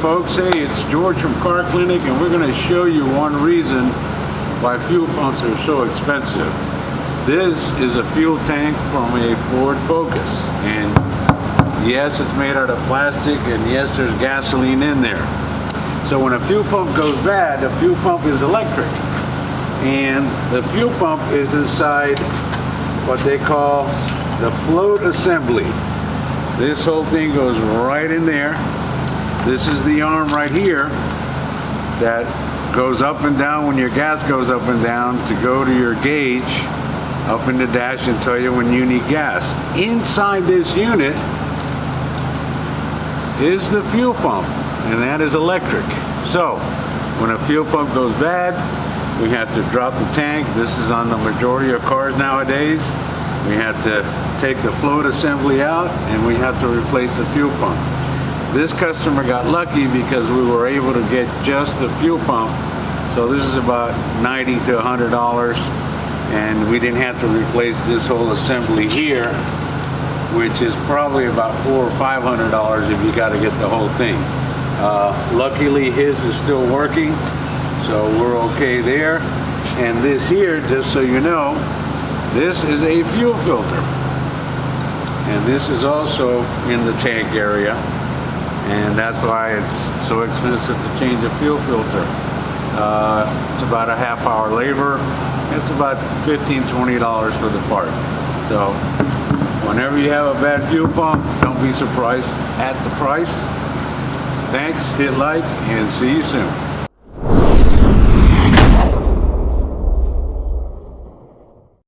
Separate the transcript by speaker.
Speaker 1: folks, hey, it's George from Car Clinic, and we're going to show you one reason why fuel pumps are so expensive. This is a fuel tank from a Ford Focus, and yes, it's made out of plastic, and yes, there's gasoline in there. So when a fuel pump goes bad, the fuel pump is electric, and the fuel pump is inside what they call the float assembly. This whole thing goes right in there. This is the arm right here that goes up and down when your gas goes up and down to go to your gauge up in the dash and tell you when you need gas. Inside this unit is the fuel pump, and that is electric. So when a fuel pump goes bad, we have to drop the tank. This is on the majority of cars nowadays. We have to take the float assembly out, and we have to replace the fuel pump. This customer got lucky because we were able to get just the fuel pump. So this is about $90 to $100, and we didn't have to replace this whole assembly here, which is probably about $400 or $500 if you got to get the whole thing. Luckily his is still working, so we're okay there. And this here, just so you know, this is a fuel filter, and this is also in the tank area, and that's why it's so expensive to change a fuel filter. It's about a half-hour labor. It's about $15–20 for the part. So whenever you have a bad fuel pump, don't be surprised at the price. Thanks, hit like, and see you soon.